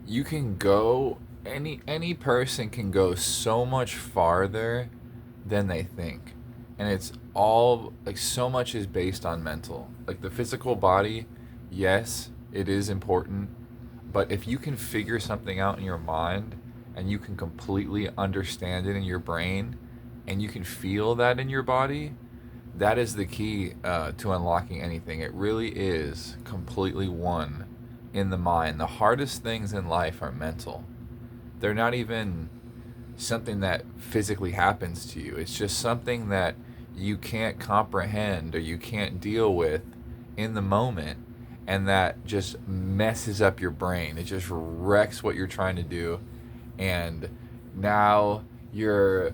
you can go any person can go so much farther than they think. And it's all like so much is based on mental. Like the physical body, yes, it is important, but if you can figure something out in your mind and you can completely understand it in your brain and you can feel that in your body, that is the key to unlocking anything. It really is completely one in the mind. The hardest things in life are mental. They're not even something that physically happens to you. It's just something that you can't comprehend or you can't deal with in the moment, and that just messes up your brain. It just wrecks what you're trying to do, and now you're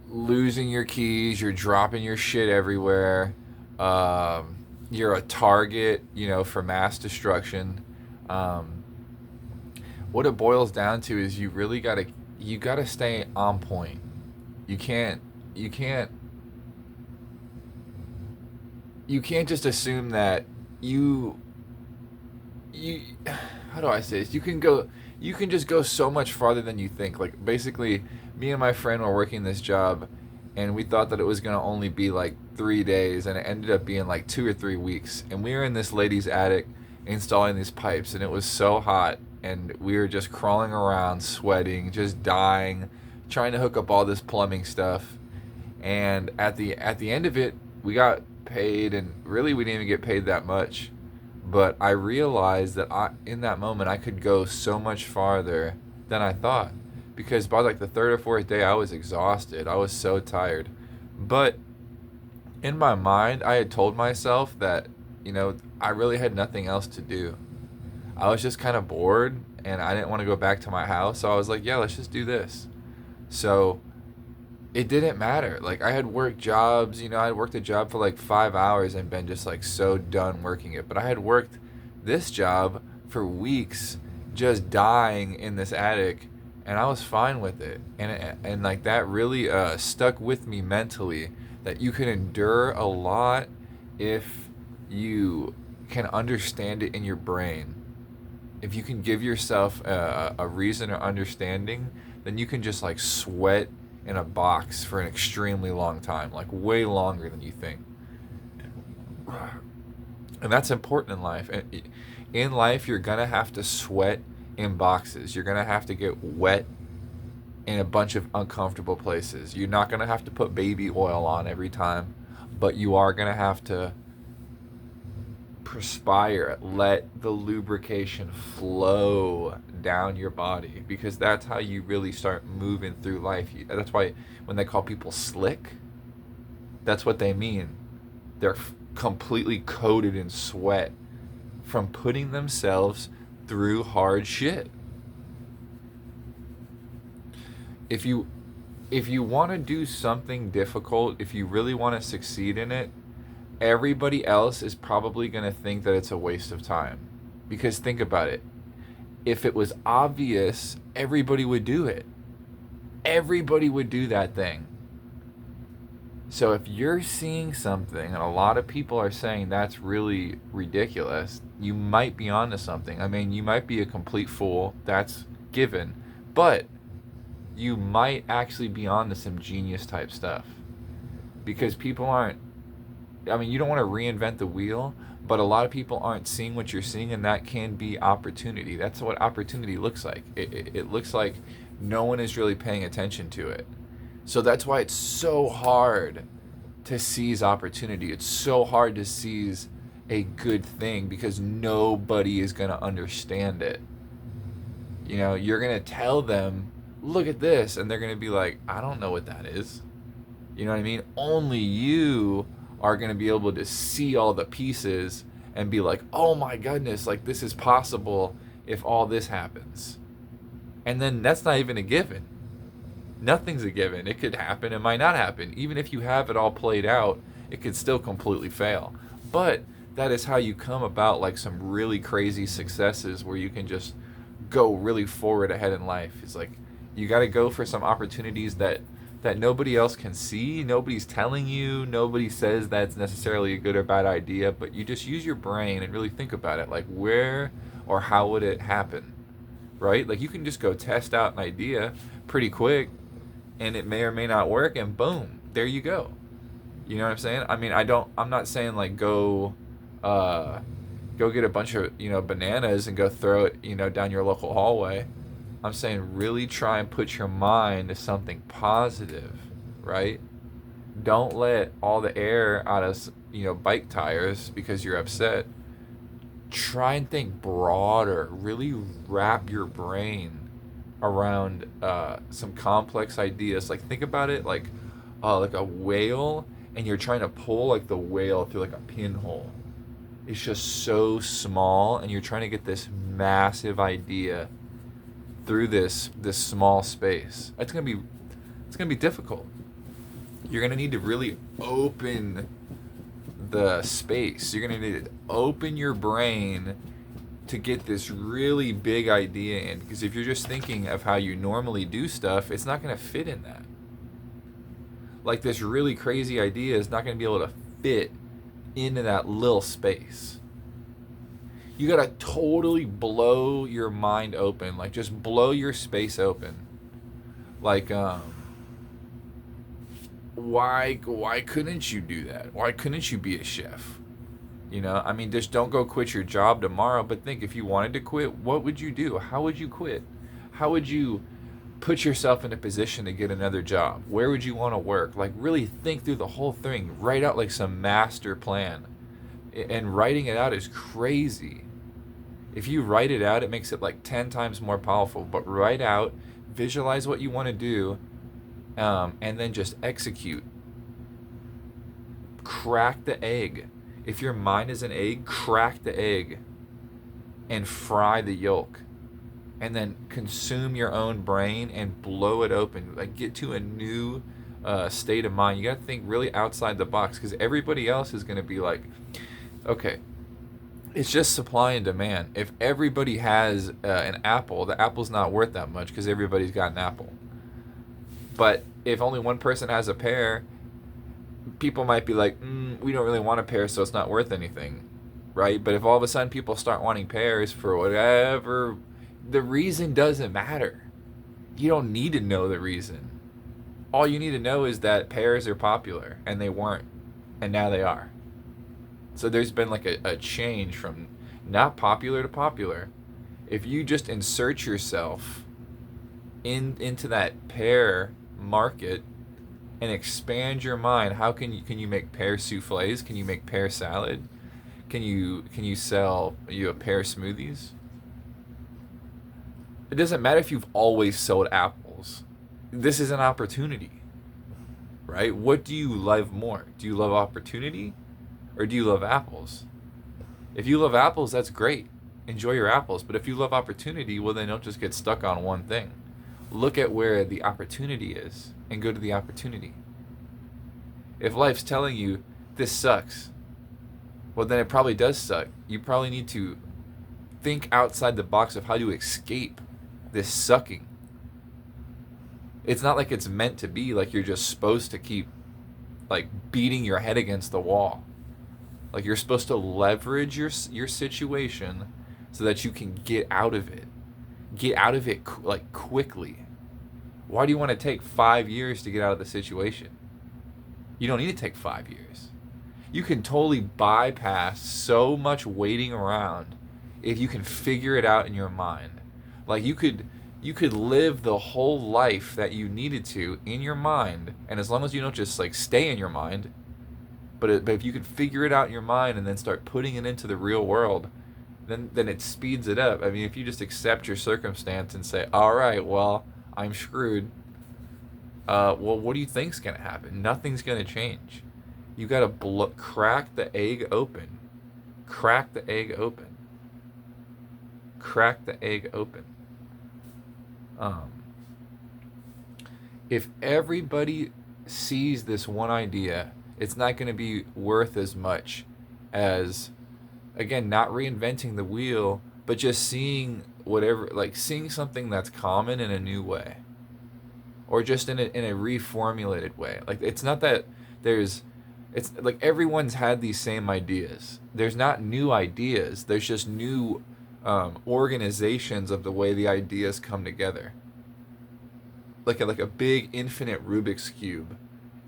losing your keys, you're dropping your shit everywhere. You're a target, for mass destruction. Um, what it boils down to is you gotta stay on point. You can't you can't you can't just assume that you you how do I say this? You can just go so much farther than you think. Like basically, me and my friend were working this job, and we thought that it was gonna only be like 3 days, and it ended up being like 2 or 3 weeks. And we were in this lady's attic installing these pipes, and it was so hot, and we were just crawling around, sweating, just dying, trying to hook up all this plumbing stuff. And at the end of it, we got paid, and really we didn't even get paid that much. But I realized that in that moment I could go so much farther than I thought, because by like the third or fourth day I was exhausted. I was so tired. But in my mind, I had told myself that I really had nothing else to do. I was just kind of bored, and I didn't want to go back to my house, so I was like, yeah, let's just do this. So it didn't matter. Like I had worked jobs, I had worked a job for like 5 hours and been just like so done working it. But I had worked this job for weeks, just dying in this attic, and I was fine with it. And like that really stuck with me mentally. That you can endure a lot if you can understand it in your brain. If you can give yourself a reason or understanding, then you can just like sweat in a box for an extremely long time, like way longer than you think. And that's important in life. And in life, you're gonna have to sweat in boxes. You're gonna have to get wet in a bunch of uncomfortable places. You're not gonna have to put baby oil on every time, but you are gonna have to perspire, let the lubrication flow down your body, because that's how you really start moving through life. That's why when they call people slick, that's what they mean. They're completely coated in sweat from putting themselves through hard shit. If you if you want to do something difficult, if you really want to succeed in it, everybody else is probably going to think that it's a waste of time. Because think about it. If it was obvious, everybody would do it. Everybody would do that thing. So if you're seeing something and a lot of people are saying that's really ridiculous, you might be onto something. I mean, you might be a complete fool. That's given. But you might actually be onto some genius type stuff. Because people aren't, I mean, you don't want to reinvent the wheel, but a lot of people aren't seeing what you're seeing, and that can be opportunity. That's what opportunity looks like. It looks like no one is really paying attention to it. So that's why it's so hard to seize opportunity. It's so hard to seize a good thing because nobody is going to understand it. You're going to tell them, look at this, and they're going to be like, I don't know what that is. You know what I mean? Only you are going to be able to see all the pieces and be like, oh my goodness, like this is possible if all this happens. And then that's not even a given. Nothing's a given. It could happen, it might not happen. Even if you have it all played out, it could still completely fail. But that is how you come about like some really crazy successes where you can just go really forward ahead in life. It's like you got to go for some opportunities that nobody else can see, nobody's telling you, nobody says that's necessarily a good or bad idea, but you just use your brain and really think about it, like where or how would it happen? right? Like you can just go test out an idea pretty quick and it may or may not work and boom, there you go. You know what I'm saying? I mean, I'm not saying like uh go get a bunch of, bananas and go throw it, down your local hallway. I'm saying really try and put your mind to something positive, right? Don't let all the air out of, bike tires because you're upset. Try and think broader. Really wrap your brain around some complex ideas. Like think about it like a whale, and you're trying to pull like the whale through like a pinhole. It's just so small, and you're trying to get this massive idea through this small space. It's gonna be difficult. You're gonna need to really open the space. You're gonna need to open your brain to get this really big idea in. Because if you're just thinking of how you normally do stuff, it's not gonna fit in that. Like this really crazy idea is not gonna be able to fit into that little space. You gotta totally blow your mind open. Like just blow your space open. Like why couldn't you do that? Why couldn't you be a chef? I mean, just don't go quit your job tomorrow, but think if you wanted to quit, what would you do? How would you quit? How would you put yourself in a position to get another job? Where would you want to work? Like really think through the whole thing. Write out like some master plan. And writing it out is crazy. If you write it out, it makes it like 10 times more powerful. But write out, visualize what you want to do, and then just execute. Crack the egg. If your mind is an egg, crack the egg and fry the yolk. And then consume your own brain and blow it open. Like get to a new state of mind. You got to think really outside the box, because everybody else is going to be like, okay, it's just supply and demand. If everybody has an apple, the apple's not worth that much because everybody's got an apple. But if only one person has a pear, people might be like, we don't really want a pear, so it's not worth anything, right? But if all of a sudden people start wanting pears for whatever, the reason doesn't matter. You don't need to know the reason. All you need to know is that pears are popular, and they weren't, and now they are. So there's been like a change from not popular to popular. If you just insert yourself into that pear market and expand your mind, how can you make pear souffles? Can you make pear salad? Can you sell pear smoothies? It doesn't matter if you've always sold apples. This is an opportunity, right? What do you love more? Do you love opportunity, or do you love apples? If you love apples, that's great. Enjoy your apples. But if you love opportunity, well, then don't just get stuck on one thing. Look at where the opportunity is and go to the opportunity. If life's telling you this sucks, well, then it probably does suck. You probably need to think outside the box of how to escape this sucking. It's not like it's meant to be like you're just supposed to keep like beating your head against the wall. Like you're supposed to leverage your situation so that you can get out of it. Get out of it like quickly. Why do you want to take 5 years to get out of the situation? You don't need to take 5 years. You can totally bypass so much waiting around if you can figure it out in your mind. Like you could live the whole life that you needed to in your mind, and as long as you don't just like stay in your mind, but if you could figure it out in your mind and then start putting it into the real world, then it speeds it up. I mean, if you just accept your circumstance and say, all right, well, I'm screwed. Well, what do you think's gonna happen? Nothing's gonna change. You gotta crack the egg open. Crack the egg open. Crack the egg open. If everybody sees this one idea, it's not going to be worth as much as, again, not reinventing the wheel, but just seeing whatever, like seeing something that's common in a new way, or just in a reformulated way. Like it's not that it's like everyone's had these same ideas. There's not new ideas. There's just new organizations of the way the ideas come together, like a big infinite Rubik's cube,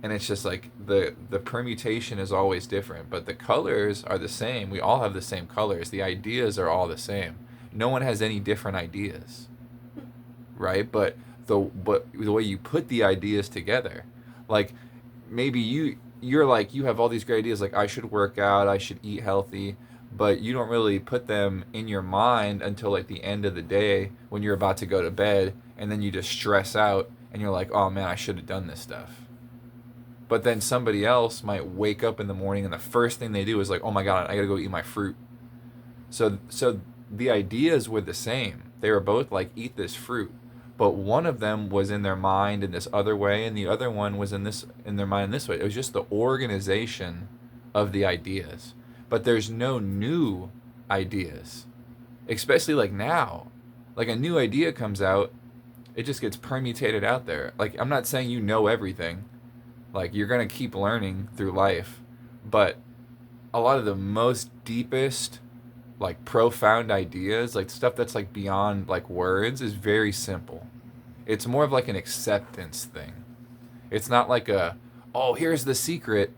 and it's just like the permutation is always different, but the colors are the same. We all have the same colors. The ideas are all the same. No one has any different ideas, right? But the way you put the ideas together, like maybe you're like you have all these great ideas like I should work out, I should eat healthy, but you don't really put them in your mind until like the end of the day when you're about to go to bed, and then you just stress out and you're like, "Oh man, I should have done this stuff." But then somebody else might wake up in the morning and the first thing they do is like, "Oh my god, I got to go eat my fruit." So the ideas were the same. They were both like eat this fruit, but one of them was in their mind in this other way, and the other one was in their mind in this way. It was just the organization of the ideas. But there's no new ideas, especially like now. Like a new idea comes out, it just gets permutated out there. Like I'm not saying you know everything. Like you're gonna keep learning through life, but a lot of the most deepest like profound ideas, like stuff that's like beyond like words, is very simple. It's more of like an acceptance thing. It's not like a, oh, here's the secret.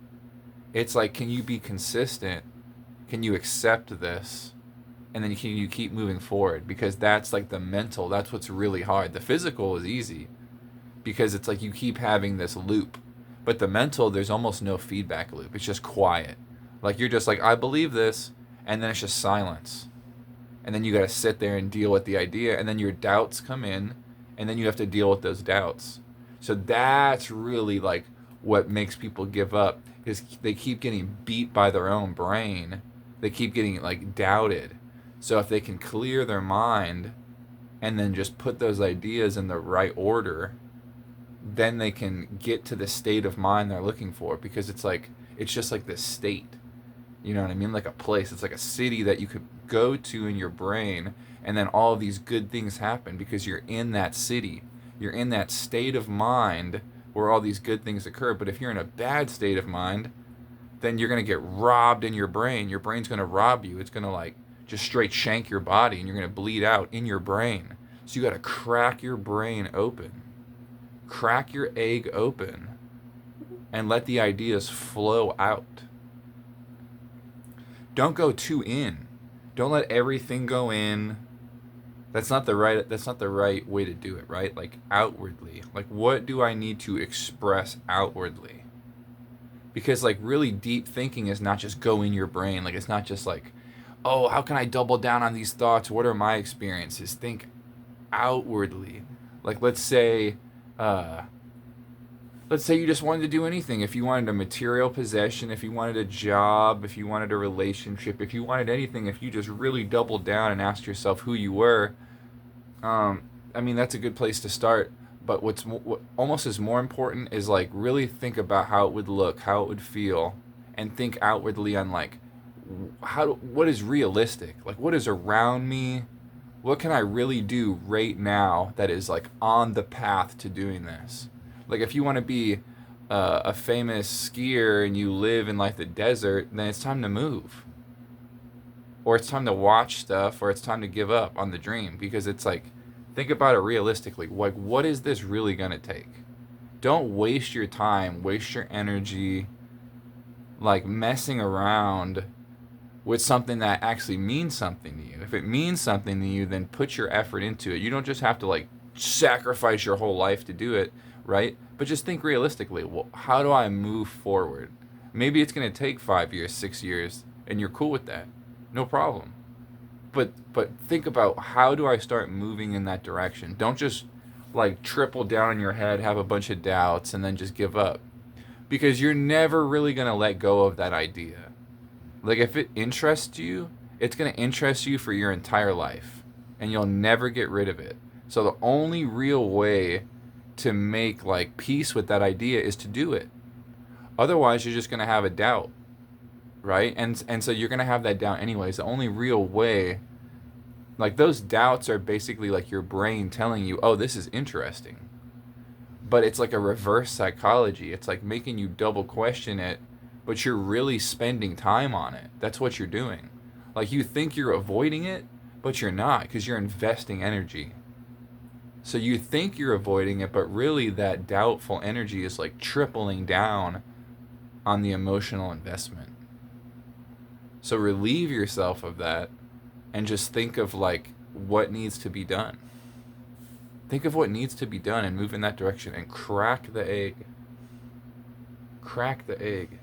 It's like, can you be consistent? Can you accept this? And then can you keep moving forward? Because that's like the mental, that's what's really hard. The physical is easy because it's like you keep having this loop. But the mental, there's almost no feedback loop. It's just quiet. Like you're just like, I believe this, and then it's just silence. And then you got to sit there and deal with the idea, and then your doubts come in, and then you have to deal with those doubts. So that's really like what makes people give up, is they keep getting beat by their own brain. They keep getting like doubted. So if they can clear their mind and then just put those ideas in the right order, then they can get to the state of mind they're looking for, because it's just like this state. You know what I mean? Like a place. It's like a city that you could go to in your brain, and then all of these good things happen because you're in that city. You're in that state of mind where all these good things occur. But if you're in a bad state of mind, then you're going to get robbed in your brain. Your brain's going to rob you. It's going to like just straight shank your body, and you're going to bleed out in your brain. So you got to crack your brain open. Crack your egg open and let the ideas flow out. Don't go too in. Don't let everything go in. That's not the right way to do it, right? Like outwardly. Like what do I need to express outwardly? Because like really deep thinking is not just go in your brain. Like it's not just like, oh, how can I double down on these thoughts? What are my experiences? Think outwardly. Like let's say you just wanted to do anything. If you wanted a material possession, if you wanted a job, if you wanted a relationship, if you wanted anything, if you just really doubled down and asked yourself who you were, I mean, that's a good place to start. But what almost is more important is like really think about how it would look, how it would feel, and think outwardly on like what is realistic, like what is around me, what can I really do right now that is like on the path to doing this. Like if you want to be a famous skier and you live in like the desert, then it's time to move. Or it's time to watch stuff, or it's time to give up on the dream, because it's like, think about it realistically. Like what is this really going to take? Don't waste your time, waste your energy like messing around with something that actually means something to you. If it means something to you, then put your effort into it. You don't just have to like sacrifice your whole life to do it, right? But just think realistically. Well, how do I move forward? Maybe it's going to take 5 years, 6 years, and you're cool with that. No problem. But think about, how do I start moving in that direction? Don't just like triple down in your head, have a bunch of doubts, and then just give up. Because you're never really going to let go of that idea. Like if it interests you, it's going to interest you for your entire life, and you'll never get rid of it. So the only real way to make like peace with that idea is to do it. Otherwise, you're just going to have a doubt, right? And so you're going to have that doubt anyways. The only real way, like those doubts are basically like your brain telling you, oh, this is interesting. But it's like a reverse psychology. It's like making you double question it, but you're really spending time on it. That's what you're doing. Like you think you're avoiding it, but you're not, because you're investing energy. So you think you're avoiding it, but really that doubtful energy is like tripling down on the emotional investment. So relieve yourself of that and just think of like what needs to be done. Think of what needs to be done and move in that direction and crack the egg. Crack the egg.